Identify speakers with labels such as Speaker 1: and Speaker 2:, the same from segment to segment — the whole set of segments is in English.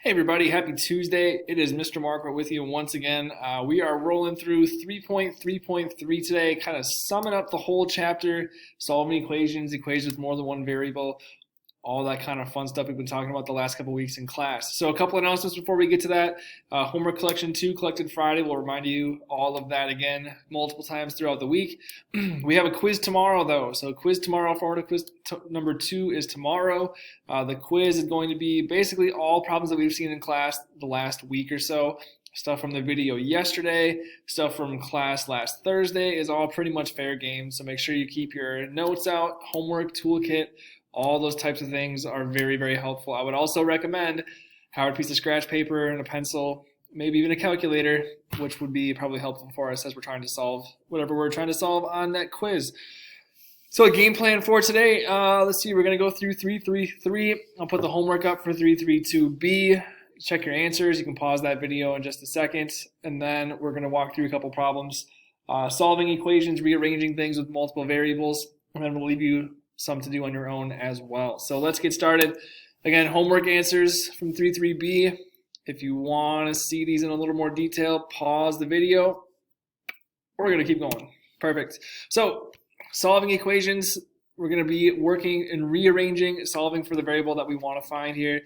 Speaker 1: Hey everybody, happy Tuesday. It is Mr. Marco with you once again. We are rolling through 3.3.3 today, kind of summing up the whole chapter, solving equations with more than one variable, all that kind of fun stuff we've been talking about the last couple weeks in class. So a couple announcements before we get to that. Homework collection 2 collected Friday. We'll remind you all of that again multiple times throughout the week. We have a quiz tomorrow though. So quiz tomorrow, Florida quiz number 2 is tomorrow. The quiz is going to be basically all problems that we've seen in class the last week or so. Stuff from the video yesterday, stuff from class last Thursday is all pretty much fair game. So make sure you keep your notes out, homework, toolkit, all those types of things are very, very helpful. I would also recommend Howard piece of scratch paper and a pencil, maybe even a calculator, which would be probably helpful for us as we're trying to solve whatever we're trying to solve on that quiz. So a game plan for today, let's see, we're going to go through 333. I'll put the homework up for 332B. Check your answers. You can pause that video in just a second. And then we're going to walk through a couple problems, solving equations, rearranging things with multiple variables, and then we'll leave you some to do on your own as well. So let's get started. Again, homework answers from 3.3b. If you want to see these in a little more detail, pause the video. We're going to keep going. Perfect. So solving equations, we're going to be working and rearranging, solving for the variable that we want to find here.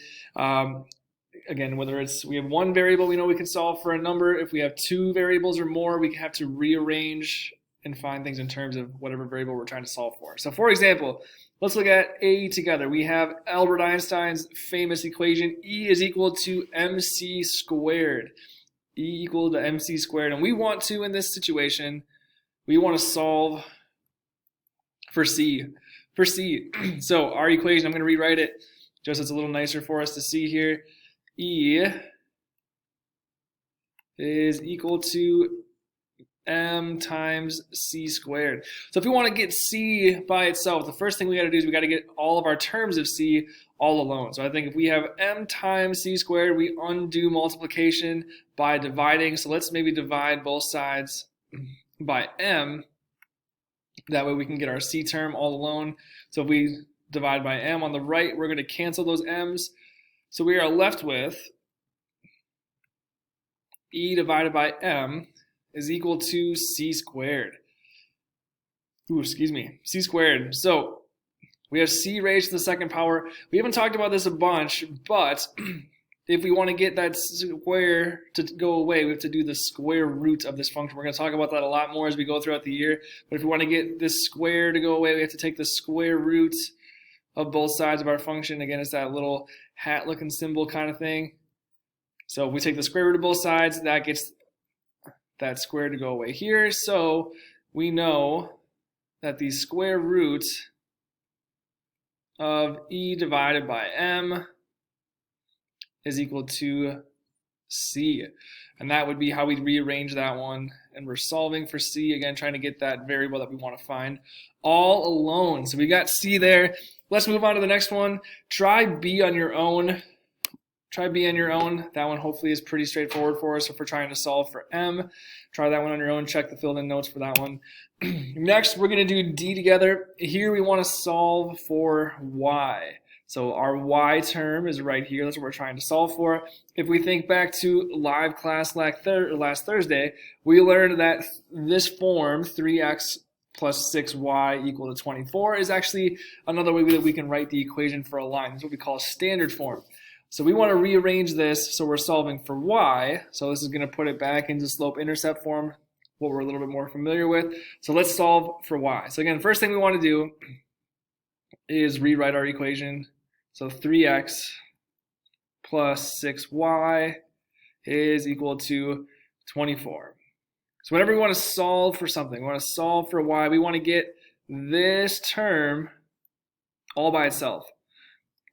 Speaker 1: Again, whether it's we have one variable we know we can solve for a number. If we have two variables or more, we have to rearrange and find things in terms of whatever variable we're trying to solve for. So for example, let's look at A together. We have Albert Einstein's famous equation, E is equal to mc squared. E equal to mc squared. And we want to, in this situation, we want to solve for C. For C. So our equation, I'm going to rewrite it just so it's a little nicer for us to see here. E is equal to m times c squared. So if we want to get c by itself, the first thing we got to do is we got to get all of our terms of c all alone. So I think if we have m times c squared, we undo multiplication by dividing. So let's maybe divide both sides by m. That way we can get our c term all alone. So if we divide by m on the right, we're going to cancel those m's. So we are left with e divided by m is equal to c squared. C squared. So we have c raised to the second power. We haven't talked about this a bunch, but if we want to get that square to go away, we have to do the square root of this function. We're going to talk about that a lot more as we go throughout the year. But if we want to get this square to go away, we have to take the square root of both sides of our function. Again, it's that little hat-looking symbol kind of thing. So if we take the square root of both sides, that gets that square to go away here. So we know that the square root of e divided by m is equal to c. And that would be how we'd rearrange that one. And we're solving for c, again, trying to get that variable that we want to find all alone. So we got c there. Let's move on to the next one. Try b on your own. Try b on your own. That one hopefully is pretty straightforward for us if we're trying to solve for m. Try that one on your own. Check the filled in notes for that one. Next, we're going to do d together. Here we want to solve for y. So our y term is right here. That's what we're trying to solve for. If we think back to live class last Thursday, we learned that this form, 3x plus 6y equal to 24, is actually another way that we can write the equation for a line. This is what we call standard form. So we want to rearrange this so we're solving for y. So this is going to put it back into slope-intercept form, what we're a little bit more familiar with. So let's solve for y. So again, first thing we want to do is rewrite our equation. So 3x plus 6y is equal to 24. So whenever we want to solve for something, we want to solve for y, we want to get this term all by itself.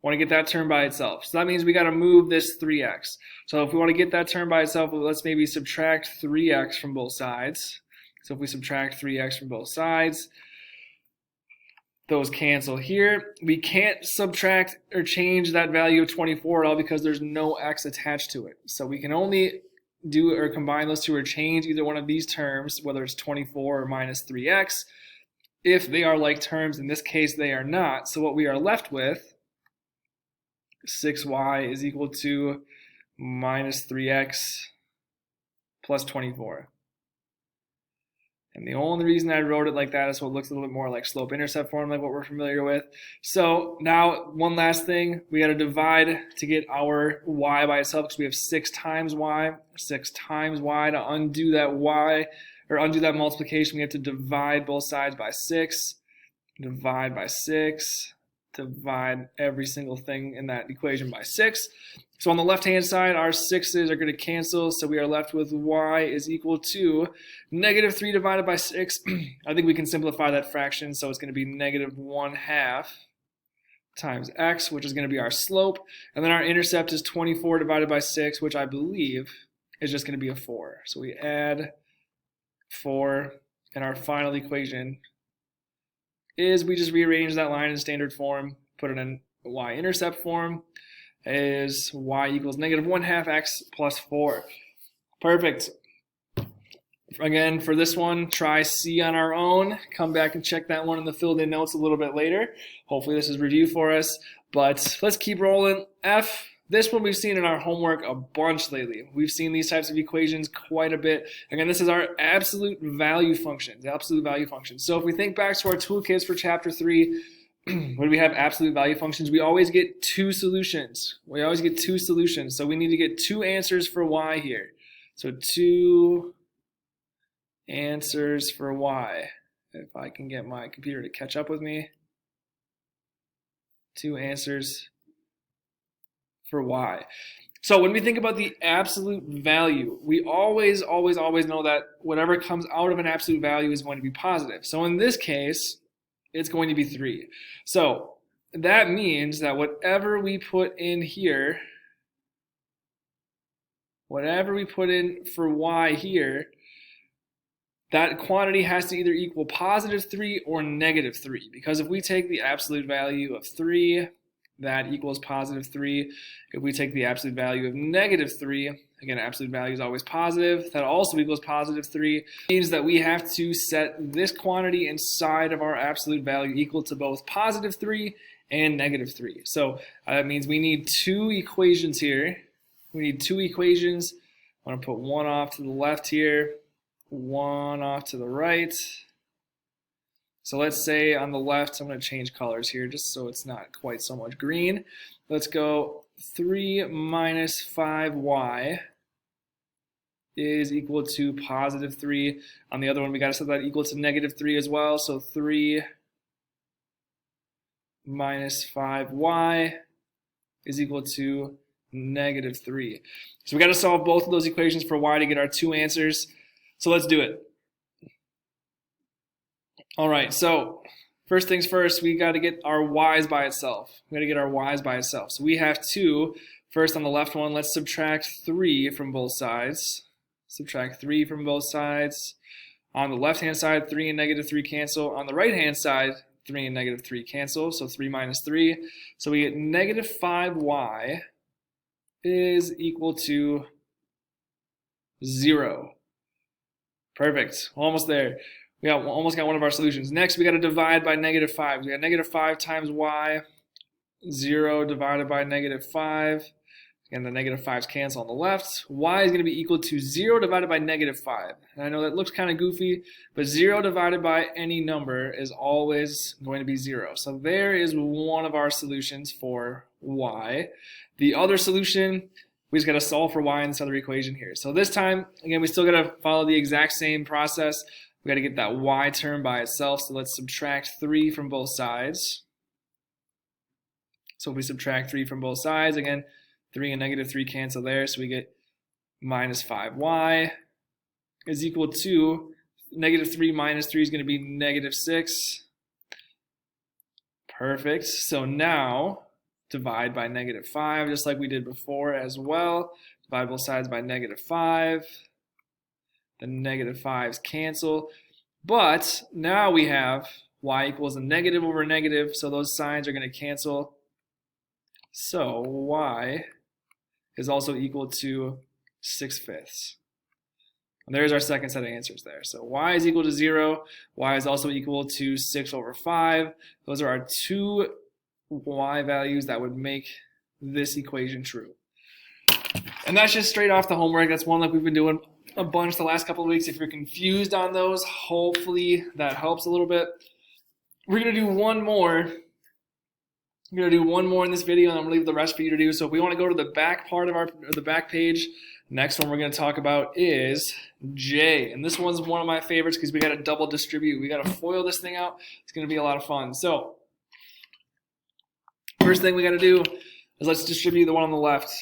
Speaker 1: Want to get that term by itself. So that means we got to move this 3x. So if we want to get that term by itself, let's maybe subtract 3x from both sides. So if we subtract 3x from both sides, those cancel here. We can't subtract or change that value of 24 at all because there's no x attached to it. So we can only do or combine those two or change either one of these terms, whether it's 24 or minus 3x, if they are like terms. In this case, they are not. So what we are left with, 6y is equal to minus 3x plus 24. And the only reason I wrote it like that is so it looks a little bit more like slope-intercept form, like what we're familiar with. So now one last thing, we got to divide to get our y by itself because we have 6 times y. 6 times y. To undo that y, or undo that multiplication, we have to divide both sides by 6. Divide by 6. Divide every single thing in that equation by 6. So on the left-hand side, our 6's are going to cancel, so we are left with y is equal to negative 3 divided by 6. I think we can simplify that fraction, so it's going to be negative 1/2 times x, which is going to be our slope. And then our intercept is 24 divided by 6, which I believe is just going to be a 4. So we add 4, and our final equation is we just rearrange that line in standard form, put it in y-intercept form, is y equals negative 1/2 x plus 4. Perfect. Again, for this one, try C on our own. Come back and check that one in the filled in notes a little bit later. Hopefully this is review for us. But let's keep rolling. F. This one we've seen in our homework a bunch lately. We've seen these types of equations quite a bit. Again, this is our absolute value function, the absolute value function. So if we think back to our toolkits for chapter 3, when we have absolute value functions, we always get 2 solutions. We always get 2 solutions. So we need to get 2 answers for y here. So 2 answers for y. If I can get my computer to catch up with me. 2 answers for y. So when we think about the absolute value, we always know that whatever comes out of an absolute value is going to be positive. So in this case, it's going to be 3. So that means that whatever we put in here, whatever we put in for y here, that quantity has to either equal positive 3 or negative 3. Because if we take the absolute value of 3, that equals positive 3. If we take the absolute value of negative 3, again, absolute value is always positive, that also equals positive 3. It means that we have to set this quantity inside of our absolute value equal to both positive 3 and negative 3. So that means we need 2 equations here. We need 2 equations. I'm going to put one off to the left here, one off to the right. So let's say on the left, I'm going to change colors here just so it's not quite so much green. Let's go 3 minus 5y is equal to positive 3. On the other one, we got to set that equal to negative 3 as well. So 3 minus 5y is equal to negative 3. So we got to solve both of those equations for y to get our 2 answers. So let's do it. All right, so first things first, we got to get our y's by itself. We got to get our y's by itself. So we have to, first on the left one, let's subtract 3 from both sides. Subtract 3 from both sides. On the left-hand side, 3 and negative 3 cancel. On the right-hand side, 3 and negative 3 cancel, so 3 minus 3. So we get negative 5y is equal to 0. Perfect, almost there. We almost got one of our solutions. Next, we got to divide by negative 5. We got negative 5 times y, 0 divided by negative 5. Again, the negative 5's cancel on the left. Y is going to be equal to 0 divided by negative 5. And I know that looks kind of goofy, but 0 divided by any number is always going to be 0. So there is one of our solutions for y. The other solution, we just got to solve for y in this other equation here. So this time, again, we still got to follow the exact same process. We got to get that y term by itself, so let's subtract 3 from both sides. So if we subtract 3 from both sides, again, 3 and negative 3 cancel there, so we get minus 5y is equal to negative 3 minus 3 is going to be negative 6. Perfect. So now divide by negative 5, just like we did before as well. Divide both sides by negative 5. The negative 5's cancel. But now we have y equals a negative over negative, so those signs are going to cancel. So y is also equal to 6/5. And there's our second set of answers there. So y is equal to 0. Y is also equal to 6 over 5. Those are our 2 y values that would make this equation true. And that's just straight off the homework. That's one like we've been doing a bunch the last couple of weeks. If you're confused on those, hopefully that helps a little bit. We're going to do one more. I'm going to do one more in this video, and I'm going to leave the rest for you to do. So if we want to go to the back part of the back page, next one we're going to talk about is J. And this one's one of my favorites because we got to double distribute. We got to FOIL this thing out. It's going to be a lot of fun. So first thing we got to do is let's distribute the one on the left.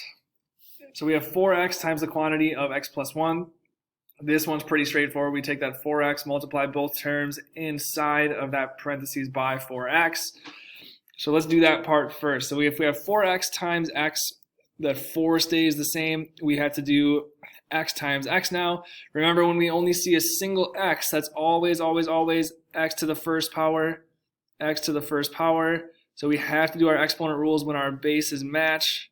Speaker 1: So we have 4x times the quantity of x plus 1. This one's pretty straightforward. We take that 4x, multiply both terms inside of that parentheses by 4x. So let's do that part first. So if we have 4x times x, that 4 stays the same. We have to do x times x now. Remember, when we only see a single x, that's always, always, always x to the first power, x to the first power. So we have to do our exponent rules when our bases match.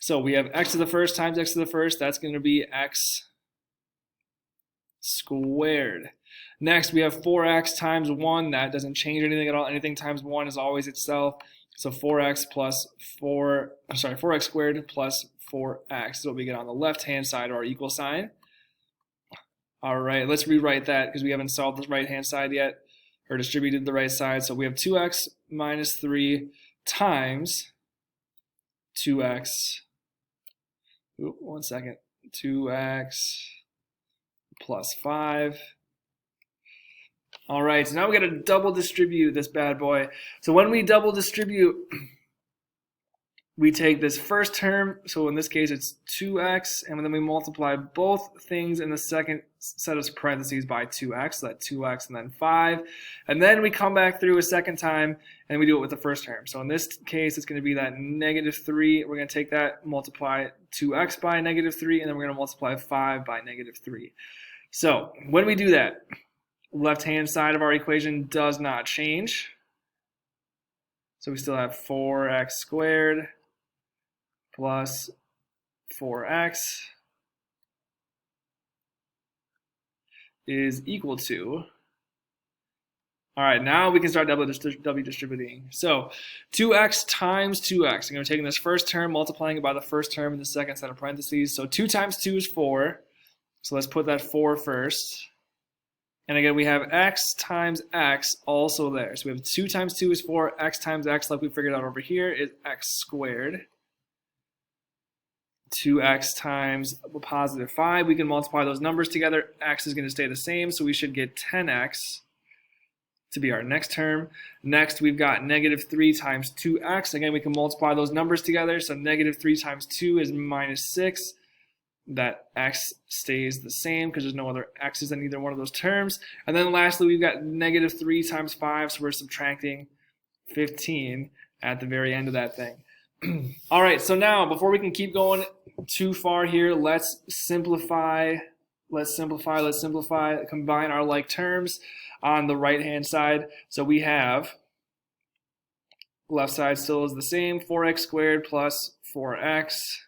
Speaker 1: So we have x to the first times x to the first. That's going to be x squared. Next, we have 4x times 1. That doesn't change anything at all. Anything times 1 is always itself. So 4x squared plus 4x is what we get on the left-hand side of our equal sign. All right, let's rewrite that because we haven't solved the right-hand side yet, or distributed the right side. So we have 2x minus 3 times 2x. Ooh, 1 second. 2x plus 5. All right, so now we got to double distribute this bad boy. So when we double distribute, we take this first term, so in this case it's 2x, and then we multiply both things in the second set of parentheses by 2x, so that's 2x and then 5. And then we come back through a second time, and we do it with the first term. So in this case, it's going to be that -3. We're going to take that, multiply 2x by -3, and then we're going to multiply 5 by -3. So when we do that, left-hand side of our equation does not change. So we still have 4x squared plus 4x is equal to, all right, now we can start double distributing. So 2x times 2x. I'm going to take this first term, multiplying it by the first term in the second set of parentheses. So 2 times 2 is 4. So let's put that 4 first. And again, we have x times x also there. So we have 2 times 2 is 4. X times x, like we figured out over here, is x squared. 2x times a positive 5. We can multiply those numbers together. X is going to stay the same, so we should get 10x to be our next term. Next, we've got -3 times 2x. Again, we can multiply those numbers together. So -3 times 2 is -6. That x stays the same because there's no other x's in either one of those terms. And then lastly, we've got -3 times 5, so we're subtracting 15 at the very end of that thing. All right, so now before we can keep going too far here, let's simplify, combine our like terms on the right-hand side. So we have, left side still is the same, 4x squared plus 4x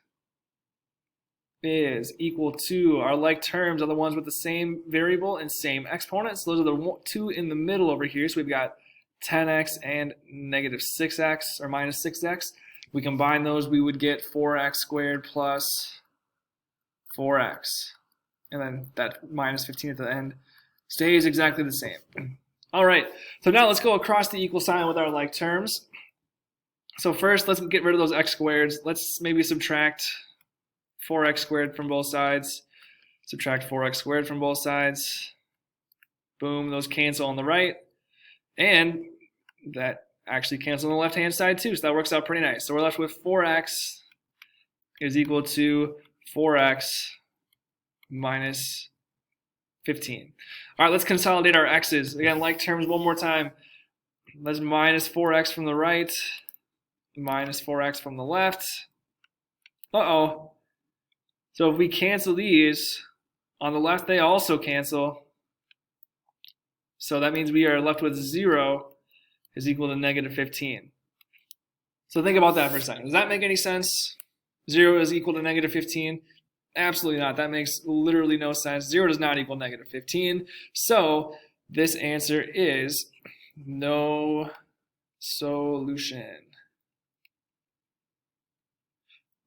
Speaker 1: is equal to, our like terms are the ones with the same variable and same exponents. Those are the two in the middle over here. So we've got 10x and -6x or -6x. We combine those, we would get 4x squared plus 4x. And then that minus 15 at the end stays exactly the same. All right, so now let's go across the equal sign with our like terms. So first, let's get rid of those x squareds. Let's maybe subtract 4x squared from both sides. Subtract 4x squared from both sides. Boom, those cancel on the right. And that actually cancels on the left-hand side too, so that works out pretty nice. So we're left with 4x is equal to 4x minus 15. All right, let's consolidate our x's. Again, like terms one more time. Let's minus 4x from the right, minus 4x from the left. Uh-oh. So if we cancel these, on the left they also cancel. So that means we are left with 0 is equal to -15. So think about that for a second. Does that make any sense? 0 is equal to -15? Absolutely not. That makes literally no sense. 0 does not equal -15. So this answer is no solution.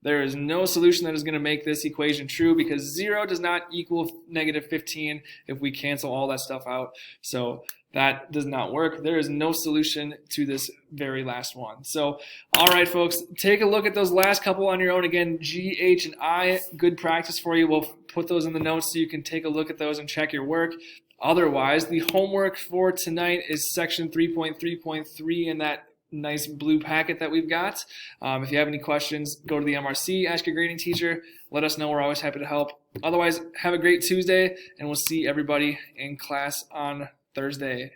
Speaker 1: There is no solution that is going to make this equation true because 0 does not equal negative 15 if we cancel all that stuff out. So that does not work. There is no solution to this very last one. So, all right, folks, take a look at those last couple on your own. Again, G, H, and I, good practice for you. We'll put those in the notes so you can take a look at those and check your work. Otherwise, the homework for tonight is section 3.3.3 in that nice blue packet that we've got. If you have any questions, go to the MRC, ask your grading teacher. Let us know. We're always happy to help. Otherwise, have a great Tuesday, and we'll see everybody in class on Thursday.